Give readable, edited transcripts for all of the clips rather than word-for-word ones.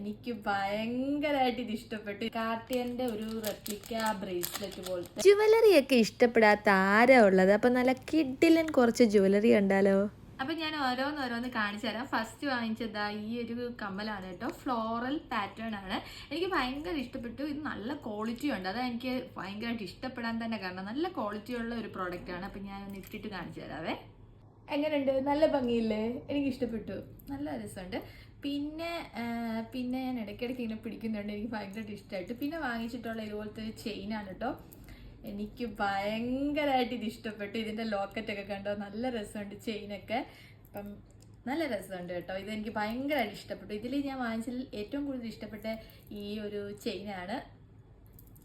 എനിക്ക് ഭയങ്കരമായിട്ട് ഇത് ഇഷ്ടപ്പെട്ടു. കാർട്ടിയന്റെ ഒരു റെപ്ലിക്ക ബ്രേസ്ലെറ്റ് പോലത്തെ. ജുവലറി ഒക്കെ ഇഷ്ടപ്പെടാത്ത ആരാ ഉള്ളത്? അപ്പൊ നല്ല കിഡിലൻ കുറച്ച് ജുവലറി ഉണ്ടല്ലോ. അപ്പൊ ഞാൻ ഓരോന്നോരോന്ന് കാണിച്ചു തരാം. ഫസ്റ്റ് വാങ്ങിച്ചതാ ഈ ഒരു കമ്മലാണ് കേട്ടോ. ഫ്ലോറൽ പാറ്റേൺ ആണ്. എനിക്ക് ഭയങ്കര ഇഷ്ടപ്പെട്ടു. ഇത് നല്ല ക്വാളിറ്റി ഉണ്ട്. അതാ എനിക്ക് ഭയങ്കരമായിട്ട് ഇഷ്ടപ്പെടാൻ തന്നെ കാരണം. നല്ല ക്വാളിറ്റി ഉള്ള ഒരു പ്രോഡക്റ്റ് ആണ്. അപ്പൊ ഞാനൊന്ന് ഇട്ടിട്ട് കാണിച്ചു തരാവേ. എങ്ങനെയുണ്ട്? നല്ല ഭംഗിയില്ലേ? എനിക്ക് ഇഷ്ടപ്പെട്ടു. നല്ല രസമുണ്ട്. പിന്നെ ഞാൻ ഇടയ്ക്കിടയ്ക്ക് ഇങ്ങനെ പിടിക്കുന്നുണ്ട്. എനിക്ക് ഭയങ്കരമായിട്ട് ഇഷ്ടമായിട്ട്. പിന്നെ വാങ്ങിച്ചിട്ടുള്ള ഇതുപോലത്തെ ഒരു ചെയിനാണ് കേട്ടോ. എനിക്ക് ഭയങ്കരമായിട്ട് ഇത് ഇഷ്ടപ്പെട്ടു. ഇതിൻ്റെ ലോക്കറ്റൊക്കെ കണ്ടോ, നല്ല രസമുണ്ട്. ചെയിനൊക്കെ അപ്പം നല്ല രസമുണ്ട് കേട്ടോ. ഇതെനിക്ക് ഭയങ്കരമായിട്ട് ഇഷ്ടപ്പെട്ടു. ഇതിൽ ഞാൻ വാങ്ങിച്ചതിൽ ഏറ്റവും കൂടുതൽ ഇഷ്ടപ്പെട്ട ഈ ഒരു ചെയിനാണ്.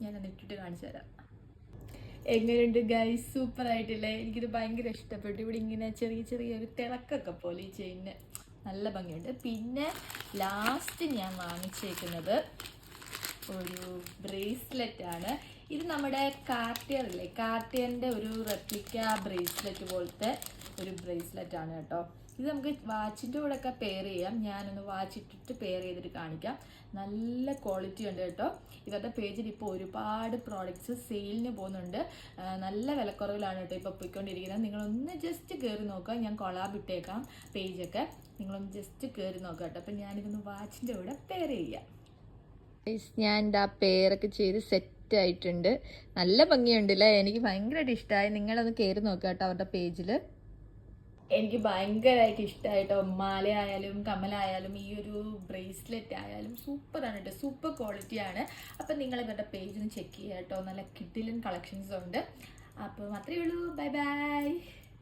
ഞാനൊന്ന് ഇട്ടിട്ട് കാണിച്ചു തരാം. എങ്ങനെയുണ്ട് ഗൈസ്? സൂപ്പർ ആയിട്ടില്ലേ? എനിക്കിത് ഭയങ്കര ഇഷ്ടപ്പെട്ടു. ഇവിടെ ഇങ്ങനെ ചെറിയ ചെറിയ ഒരു തിളക്കൊക്കെ പോലെ ഈ ചെയിന് നല്ല ഭംഗിയുണ്ട്. പിന്നെ ലാസ്റ്റ് ഞാൻ വാങ്ങിച്ചേക്കുന്നത് ഒരു ബ്രേസ്ലെറ്റ് ആണ്. ഇത് നമ്മുടെ കാർട്ടിയറില്ലേ, കാർട്ടിയറിൻ്റെ ഒരു റെപ്ലിക്ക ബ്രേസ്ലെറ്റ് പോലത്തെ ഒരു ബ്രേസ്ലെറ്റ് ആണ് കേട്ടോ. ഇത് നമുക്ക് വാച്ചിൻ്റെ കൂടെ ഒക്കെ പെയർ ചെയ്യാം. ഞാനൊന്ന് വാച്ചിട്ടിട്ട് പെയർ ചെയ്തിട്ട് കാണിക്കാം. നല്ല ക്വാളിറ്റി ഉണ്ട് കേട്ടോ. ഇവരുടെ പേജിൽ ഇപ്പോൾ ഒരുപാട് പ്രോഡക്റ്റ്സ് സെയിലിന് പോകുന്നുണ്ട്. നല്ല വിലക്കുറവിലാണ് കേട്ടോ ഇപ്പോൾ പോയിക്കൊണ്ടിരിക്കുന്നത്. നിങ്ങളൊന്ന് ജസ്റ്റ് കയറി നോക്കുക. ഞാൻ കൊളാബ് ഇട്ടേക്കാം പേജൊക്കെ. നിങ്ങളൊന്ന് ജസ്റ്റ് കയറി നോക്കുക കേട്ടോ. അപ്പം ഞാനിതൊന്ന് വാച്ചിൻ്റെ കൂടെ പെയർ ചെയ്യാം. ഞാൻ എന്താ പെയറൊക്കെ ചെയ്ത് സെറ്റ് ആയിട്ടുണ്ട്. നല്ല ഭംഗിയുണ്ടല്ലേ? എനിക്ക് ഭയങ്കരമായിട്ട് ഇഷ്ടമായി. നിങ്ങളൊന്ന് കയറി നോക്കുക കേട്ടോ അവരുടെ പേജിൽ. എനിക്ക് ഭയങ്കരമായിട്ട് ഇഷ്ടമായിട്ടോ. മാലയായാലും കമ്മലായാലും ഈ ഒരു ബ്രേസ്ലെറ്റ് ആയാലും സൂപ്പറാണ് കേട്ടോ. സൂപ്പർ ക്വാളിറ്റിയാണ്. അപ്പം നിങ്ങൾ ഇവരുടെ പേജ് ഒന്ന് ചെക്ക് ചെയ്യുക കേട്ടോ. നല്ല കിഡിലൻ കളക്ഷൻസ് ഉണ്ട്. അപ്പം അത്രയേ ഉള്ളൂ. Bye bye.